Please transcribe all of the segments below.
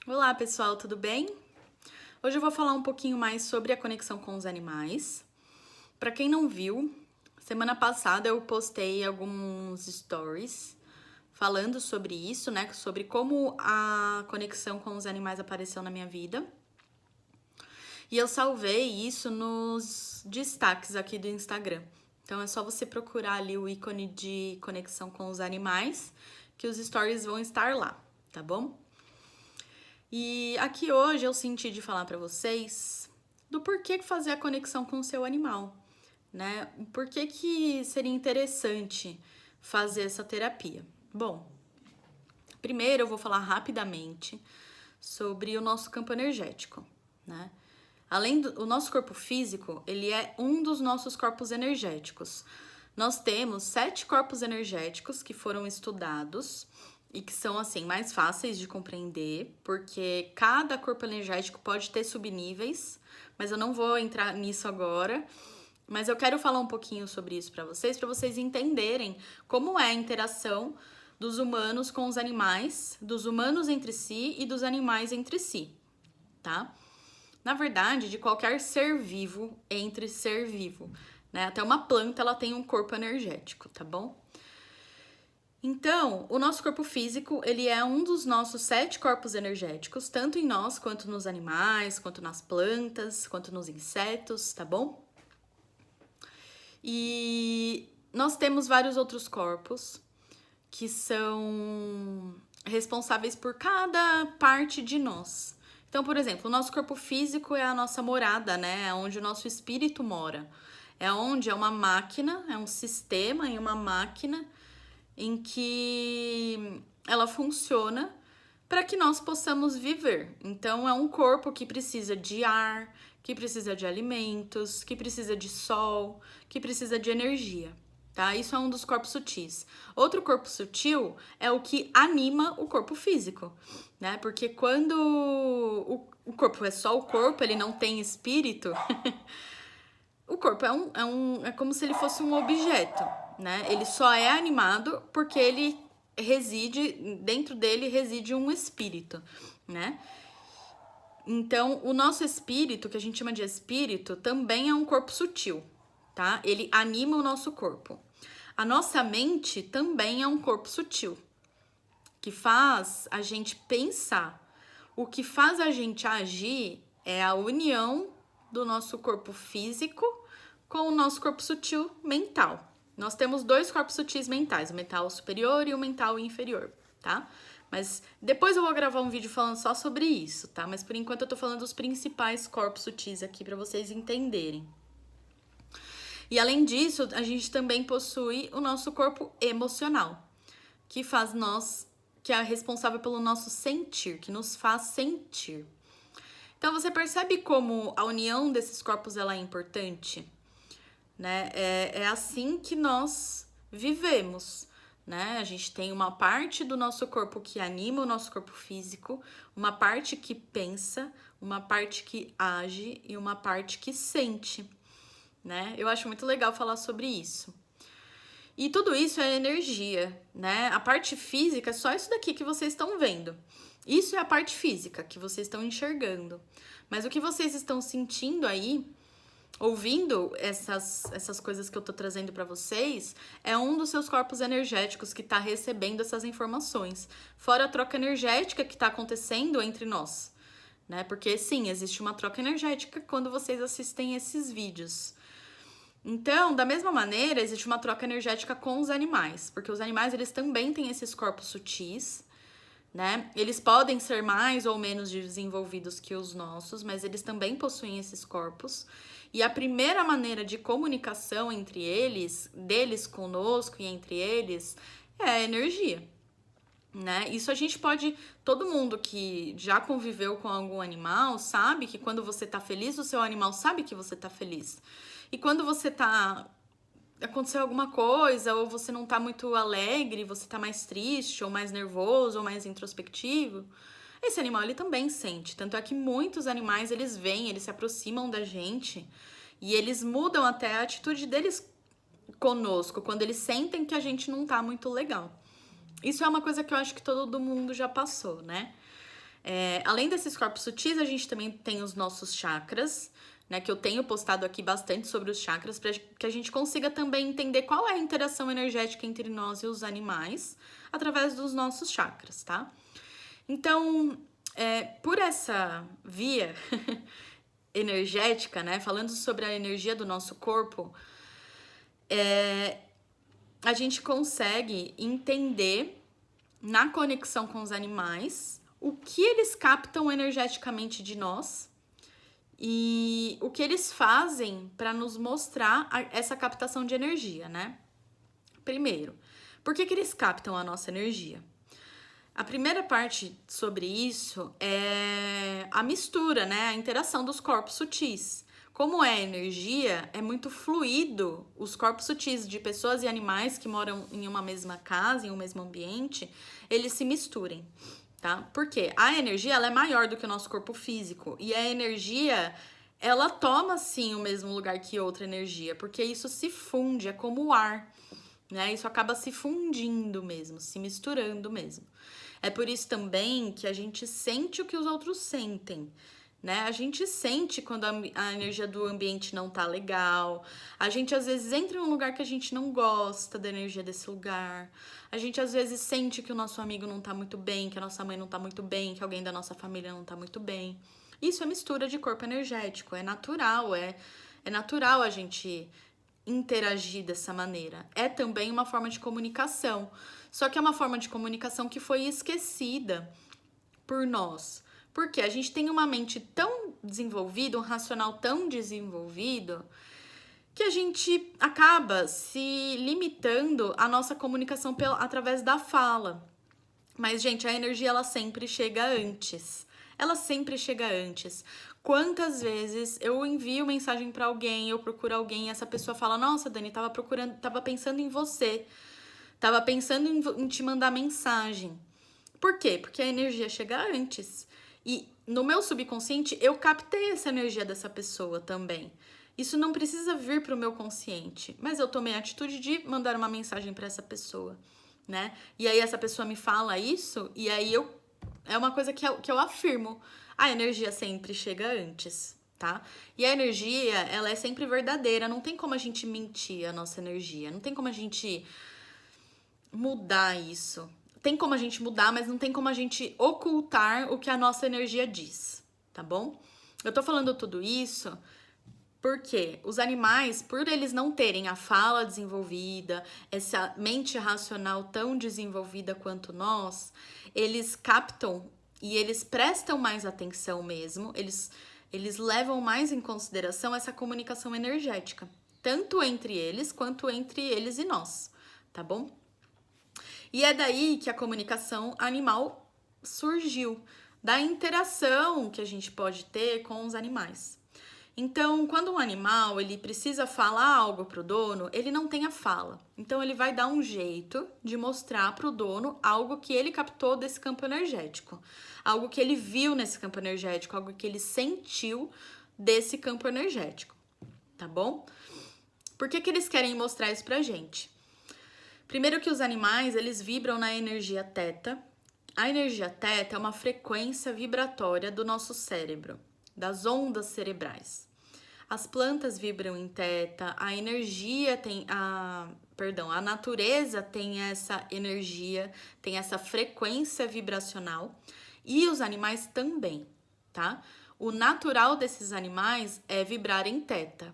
Olá pessoal, tudo bem? Hoje eu vou falar um pouquinho mais sobre a conexão com os animais. Para quem não viu, semana passada eu postei alguns stories falando sobre isso, né? Sobre como a conexão com os animais apareceu na minha vida. E eu salvei isso nos destaques aqui do Instagram. Então é só você procurar ali o ícone de conexão com os animais, que os stories vão estar lá, tá bom? E aqui hoje eu senti de falar para vocês do porquê fazer a conexão com o seu animal, né? Por que seria interessante fazer essa terapia? Bom, primeiro eu vou falar rapidamente sobre o nosso campo energético, né? Além do nosso corpo físico, ele é um dos nossos corpos energéticos. Nós temos 7 corpos energéticos que foram estudados e que são assim mais fáceis de compreender, porque cada corpo energético pode ter subníveis, mas eu não vou entrar nisso agora. Mas eu quero falar um pouquinho sobre isso para vocês entenderem como é a interação dos humanos com os animais, dos humanos entre si e dos animais entre si, tá? Na verdade, de qualquer ser vivo entre ser vivo, né? Até uma planta, ela tem um corpo energético, tá bom? Então, o nosso corpo físico, ele é um dos nossos 7 corpos energéticos, tanto em nós, quanto nos animais, quanto nas plantas, quanto nos insetos, tá bom? E nós temos vários outros corpos que são responsáveis por cada parte de nós. Então, por exemplo, o nosso corpo físico é a nossa morada, né? É onde o nosso espírito mora. É onde é uma máquina, é um sistema e uma máquina em que ela funciona para que nós possamos viver. Então, é um corpo que precisa de ar, que precisa de alimentos, que precisa de sol, que precisa de energia. Tá? Isso é um dos corpos sutis. Outro corpo sutil é o que anima o corpo físico, né? Porque quando o corpo é só o corpo, ele não tem espírito, o corpo é como se ele fosse um objeto, né? Ele só é animado porque ele dentro dele reside um espírito, né? Então, o nosso espírito, que a gente chama de espírito, também é um corpo sutil, tá? Ele anima o nosso corpo. A nossa mente também é um corpo sutil, que faz a gente pensar. O que faz a gente agir é a união do nosso corpo físico com o nosso corpo sutil mental. Nós temos 2 corpos sutis mentais, o mental superior e o mental inferior, tá? Mas depois eu vou gravar um vídeo falando só sobre isso, tá? Mas por enquanto eu tô falando dos principais corpos sutis aqui para vocês entenderem. E além disso, a gente também possui o nosso corpo emocional, que é responsável pelo nosso sentir, que nos faz sentir. Então você percebe como a união desses corpos ela é importante, né? É assim que nós vivemos, né? A gente tem uma parte do nosso corpo que anima o nosso corpo físico, uma parte que pensa, uma parte que age e uma parte que sente, né? Eu acho muito legal falar sobre isso. E tudo isso é energia, né? A parte física é só isso daqui que vocês estão vendo. Isso é a parte física que vocês estão enxergando. Mas o que vocês estão sentindo aí, ouvindo essas coisas que eu tô trazendo para vocês, é um dos seus corpos energéticos que tá recebendo essas informações. Fora a troca energética que tá acontecendo entre nós, né? Porque sim, existe uma troca energética quando vocês assistem esses vídeos. Então, da mesma maneira, existe uma troca energética com os animais, porque os animais eles também têm esses corpos sutis, né? Eles podem ser mais ou menos desenvolvidos que os nossos, mas eles também possuem esses corpos. E a primeira maneira de comunicação entre eles, deles conosco e entre eles, é a energia, né? Isso a gente pode, todo mundo que já conviveu com algum animal sabe que quando você tá feliz, o seu animal sabe que você tá feliz. E quando aconteceu alguma coisa, ou você não tá muito alegre, você tá mais triste, ou mais nervoso, ou mais introspectivo, esse animal ele também sente. Tanto é que muitos animais eles vêm, eles se aproximam da gente e eles mudam até a atitude deles conosco, quando eles sentem que a gente não tá muito legal. Isso é uma coisa que eu acho que todo mundo já passou, né? Além desses corpos sutis, a gente também tem os nossos chakras, né? Que eu tenho postado aqui bastante sobre os chakras, para que a gente consiga também entender qual é a interação energética entre nós e os animais através dos nossos chakras, tá? Então, por essa via energética, né? Falando sobre a energia do nosso corpo, a gente consegue entender na conexão com os animais o que eles captam energeticamente de nós e o que eles fazem para nos mostrar essa captação de energia, né? Primeiro, por que eles captam a nossa energia? A primeira parte sobre isso é a mistura, né? A interação dos corpos sutis. Como é energia, é muito fluido os corpos sutis de pessoas e animais que moram em uma mesma casa, em um mesmo ambiente, eles se misturem, tá? Porque a energia, ela é maior do que o nosso corpo físico. E a energia, ela toma, sim, o mesmo lugar que outra energia, porque isso se funde, é como o ar, né? Isso acaba se fundindo mesmo, se misturando mesmo. É por isso também que a gente sente o que os outros sentem, né? A gente sente quando a energia do ambiente não tá legal. A gente às vezes entra em um lugar que a gente não gosta da energia desse lugar. A gente às vezes sente que o nosso amigo não tá muito bem, que a nossa mãe não tá muito bem, que alguém da nossa família não tá muito bem. Isso é mistura de corpo energético, é natural, é natural a gente interagir dessa maneira. É também uma forma de comunicação. Só que é uma forma de comunicação que foi esquecida por nós. Porque a gente tem uma mente tão desenvolvida, um racional tão desenvolvido, que a gente acaba se limitando à nossa comunicação através da fala. Mas, gente, a energia, ela sempre chega antes. Ela sempre chega antes. Quantas vezes eu envio mensagem pra alguém, eu procuro alguém e essa pessoa fala: "Nossa, Dani, tava pensando em você. Tava pensando em te mandar mensagem." Por quê? Porque a energia chega antes. E no meu subconsciente, eu captei essa energia dessa pessoa também. Isso não precisa vir pro meu consciente, mas eu tomei a atitude de mandar uma mensagem para essa pessoa, né? E aí essa pessoa me fala isso, e aí é uma coisa que eu afirmo. A energia sempre chega antes, tá? E a energia, ela é sempre verdadeira. Não tem como a gente mentir a nossa energia. Não tem como a gente mudar isso. Tem como a gente mudar, mas não tem como a gente ocultar o que a nossa energia diz, tá bom? Eu tô falando tudo isso porque os animais, por eles não terem a fala desenvolvida, essa mente racional tão desenvolvida quanto nós, eles captam e eles prestam mais atenção mesmo, eles levam mais em consideração essa comunicação energética, tanto entre eles quanto entre eles e nós, tá bom? E é daí que a comunicação animal surgiu, da interação que a gente pode ter com os animais. Então, quando um animal ele precisa falar algo pro dono, ele não tem a fala. Então, ele vai dar um jeito de mostrar pro dono algo que ele captou desse campo energético, algo que ele viu nesse campo energético, algo que ele sentiu desse campo energético, tá bom? Por que eles querem mostrar isso pra gente? Primeiro que os animais, eles vibram na energia teta. A energia teta é uma frequência vibratória do nosso cérebro, das ondas cerebrais. As plantas vibram em teta, a natureza tem essa energia, tem essa frequência vibracional e os animais também, tá? O natural desses animais é vibrar em teta.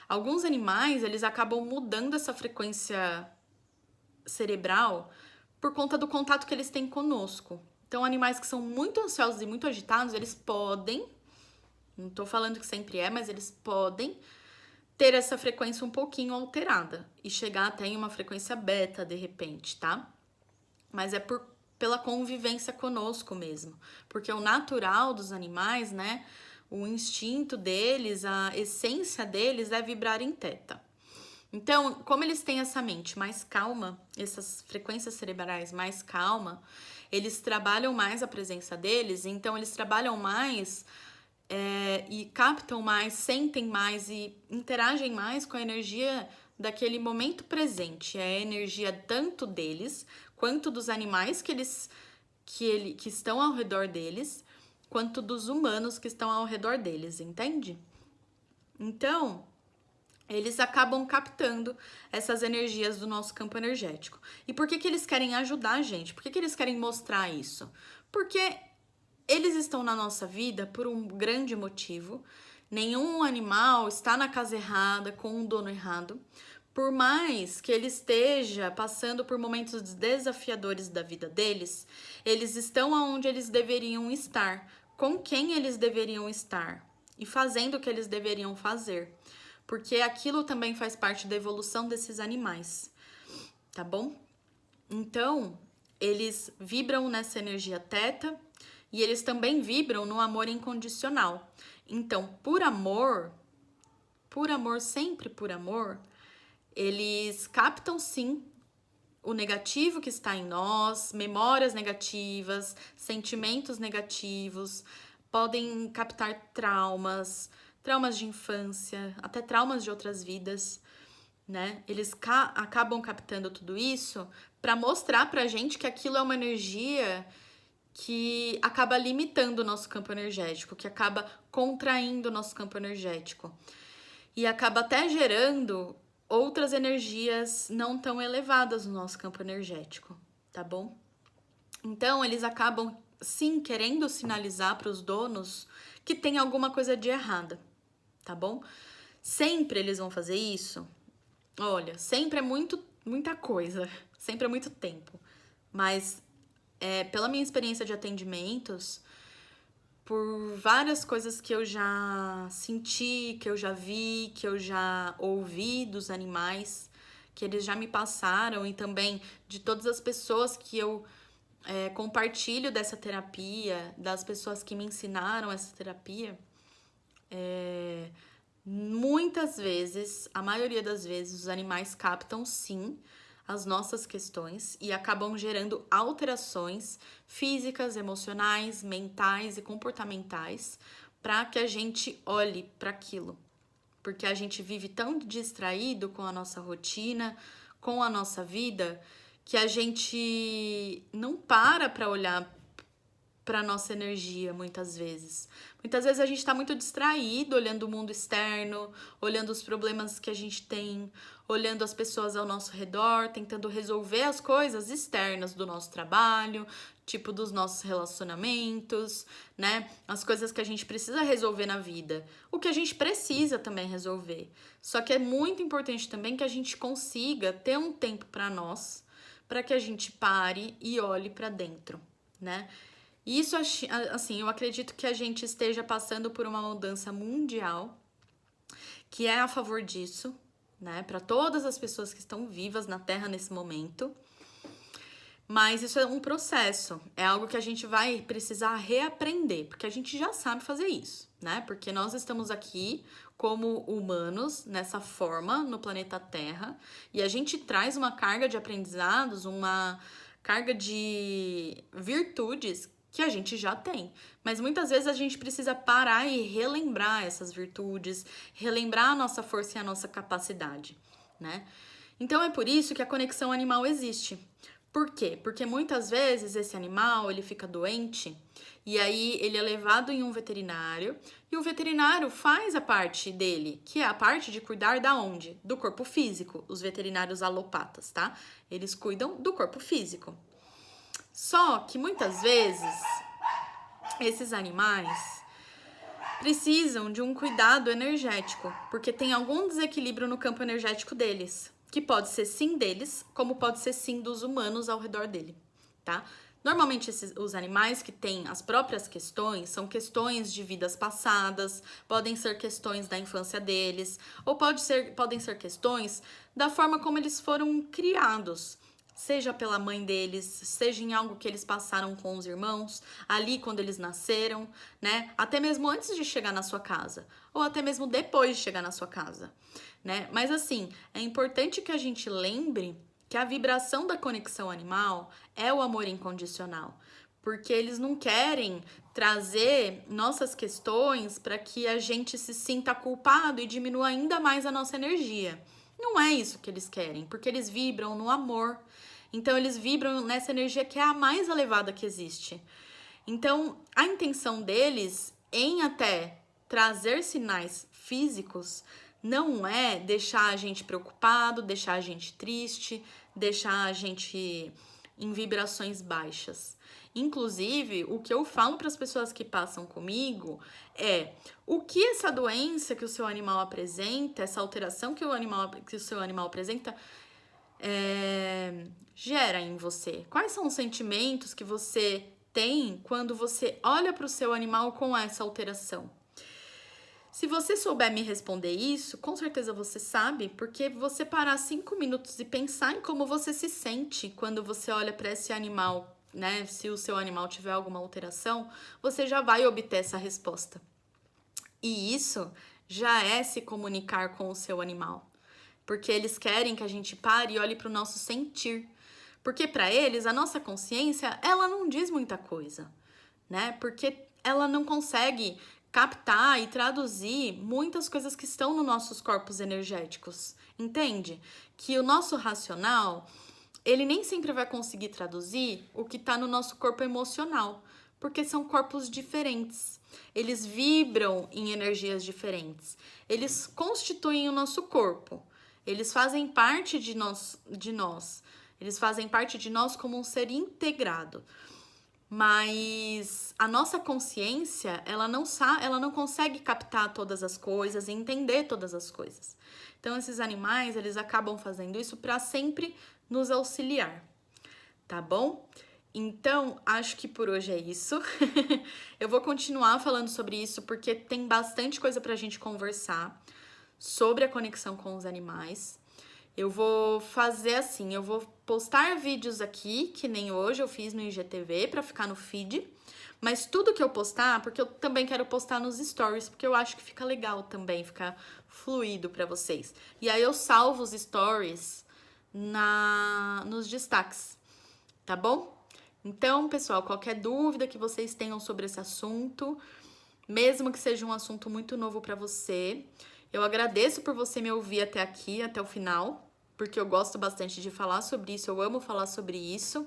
Alguns animais, eles acabam mudando essa frequência cerebral por conta do contato que eles têm conosco. Então, animais que são muito ansiosos e muito agitados, eles podem, não tô falando que sempre é, mas eles podem ter essa frequência um pouquinho alterada e chegar até em uma frequência beta de repente, tá? Mas é pela convivência conosco mesmo, porque o natural dos animais, né, o instinto deles, a essência deles é vibrar em teta. Então, como eles têm essa mente mais calma, essas frequências cerebrais mais calma, eles trabalham mais a presença deles, então eles trabalham mais e captam mais, sentem mais e interagem mais com a energia daquele momento presente. É a energia tanto deles quanto dos animais que estão ao redor deles. quanto dos humanos que estão ao redor deles, entende? Então, eles acabam captando essas energias do nosso campo energético. E por que que eles querem ajudar a gente? Por que que eles querem mostrar isso? Porque eles estão na nossa vida por um grande motivo. Nenhum animal está na casa errada, com um dono errado. Por mais que ele esteja passando por momentos desafiadores da vida deles, eles estão onde eles deveriam estar, com quem eles deveriam estar e fazendo o que eles deveriam fazer. Porque aquilo também faz parte da evolução desses animais, tá bom? Então, eles vibram nessa energia teta e eles também vibram no amor incondicional. Então, por amor, sempre por amor, eles captam sim o negativo que está em nós, memórias negativas, sentimentos negativos, podem captar traumas de infância, até traumas de outras vidas, né? Eles acabam captando tudo isso para mostrar pra gente que aquilo é uma energia que acaba limitando o nosso campo energético, que acaba contraindo o nosso campo energético e acaba até gerando outras energias não tão elevadas no nosso campo energético, tá bom? Então, eles acabam, sim, querendo sinalizar para os donos que tem alguma coisa de errada, tá bom? Sempre eles vão fazer isso. Olha, sempre é muita coisa, sempre é muito tempo. Mas, pela minha experiência de atendimentos, por várias coisas que eu já senti, que eu já vi, que eu já ouvi dos animais, que eles já me passaram, e também de todas as pessoas que eu compartilho dessa terapia, das pessoas que me ensinaram essa terapia, muitas vezes, a maioria das vezes, os animais captam sim as nossas questões e acabam gerando alterações físicas, emocionais, mentais e comportamentais para que a gente olhe para aquilo. Porque a gente vive tão distraído com a nossa rotina, com a nossa vida, que a gente não para olhar para nossa energia muitas vezes. Muitas vezes a gente está muito distraído, olhando o mundo externo, olhando os problemas que a gente tem, olhando as pessoas ao nosso redor, tentando resolver as coisas externas do nosso trabalho, tipo dos nossos relacionamentos, né? As coisas que a gente precisa resolver na vida. O que a gente precisa também resolver. Só que é muito importante também que a gente consiga ter um tempo para nós, para que a gente pare e olhe para dentro, né? Isso, assim, eu acredito que a gente esteja passando por uma mudança mundial que é a favor disso, né? Para todas as pessoas que estão vivas na Terra nesse momento. Mas isso é um processo, é algo que a gente vai precisar reaprender, porque a gente já sabe fazer isso, né? Porque nós estamos aqui como humanos, nessa forma, no planeta Terra, e a gente traz uma carga de aprendizados, uma carga de virtudes que a gente já tem. Mas muitas vezes a gente precisa parar e relembrar essas virtudes, relembrar a nossa força e a nossa capacidade, né? Então é por isso que a conexão animal existe. Por quê? Porque muitas vezes esse animal, ele fica doente e aí ele é levado em um veterinário e o veterinário faz a parte dele, que é a parte de cuidar da onde? Do corpo físico, os veterinários alopatas, tá? Eles cuidam do corpo físico. Só que muitas vezes esses animais precisam de um cuidado energético, porque tem algum desequilíbrio no campo energético deles, que pode ser sim deles, como pode ser sim dos humanos ao redor dele, tá? Normalmente os animais que têm as próprias questões são questões de vidas passadas, podem ser questões da infância deles, ou podem ser questões da forma como eles foram criados, seja pela mãe deles, seja em algo que eles passaram com os irmãos, ali quando eles nasceram, né? Até mesmo antes de chegar na sua casa, ou até mesmo depois de chegar na sua casa, né? Mas assim, é importante que a gente lembre que a vibração da conexão animal é o amor incondicional, porque eles não querem trazer nossas questões para que a gente se sinta culpado e diminua ainda mais a nossa energia. Não é isso que eles querem, porque eles vibram no amor. Então, eles vibram nessa energia que é a mais elevada que existe. Então, a intenção deles em até trazer sinais físicos não é deixar a gente preocupado, deixar a gente triste, deixar a gente em vibrações baixas. Inclusive, o que eu falo para as pessoas que passam comigo é o que essa doença que o seu animal apresenta, essa alteração que o seu animal apresenta, gera em você. Quais são os sentimentos que você tem quando você olha para o seu animal com essa alteração? Se você souber me responder isso, com certeza você sabe, porque você parar 5 minutos e pensar em como você se sente quando você olha para esse animal, né? Se o seu animal tiver alguma alteração, você já vai obter essa resposta. E isso já é se comunicar com o seu animal, porque eles querem que a gente pare e olhe para o nosso sentir. Porque para eles, a nossa consciência, ela não diz muita coisa, né? Porque ela não consegue captar e traduzir muitas coisas que estão nos nossos corpos energéticos, entende? Que o nosso racional, ele nem sempre vai conseguir traduzir o que está no nosso corpo emocional, porque são corpos diferentes. Eles vibram em energias diferentes. Eles constituem o nosso corpo. Eles fazem parte de nós. Eles fazem parte de nós como um ser integrado. Mas a nossa consciência, ela não consegue captar todas as coisas e entender todas as coisas. Então, esses animais, eles acabam fazendo isso para sempre nos auxiliar, tá bom? Então, acho que por hoje é isso. Eu vou continuar falando sobre isso porque tem bastante coisa pra gente conversar sobre a conexão com os animais. Eu vou fazer assim, eu vou postar vídeos aqui, que nem hoje eu fiz no IGTV, pra ficar no feed. Mas tudo que eu postar, porque eu também quero postar nos stories, porque eu acho que fica legal também, fica fluido pra vocês. E aí eu salvo os stories nos destaques, tá bom? Então, pessoal, qualquer dúvida que vocês tenham sobre esse assunto, mesmo que seja um assunto muito novo pra você, eu agradeço por você me ouvir até aqui, até o final, porque eu gosto bastante de falar sobre isso, eu amo falar sobre isso.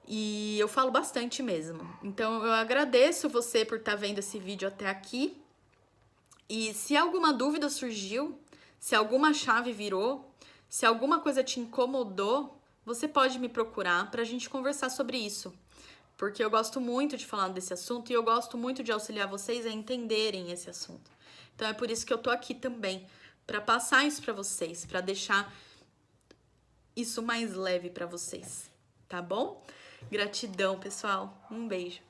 E eu falo bastante mesmo. Então, eu agradeço você por estar vendo esse vídeo até aqui. E se alguma dúvida surgiu, se alguma chave virou, se alguma coisa te incomodou, você pode me procurar para a gente conversar sobre isso. Porque eu gosto muito de falar desse assunto e eu gosto muito de auxiliar vocês a entenderem esse assunto. Então é por isso que eu tô aqui também, para passar isso para vocês, para deixar isso mais leve para vocês, tá bom? Gratidão, pessoal. Um beijo.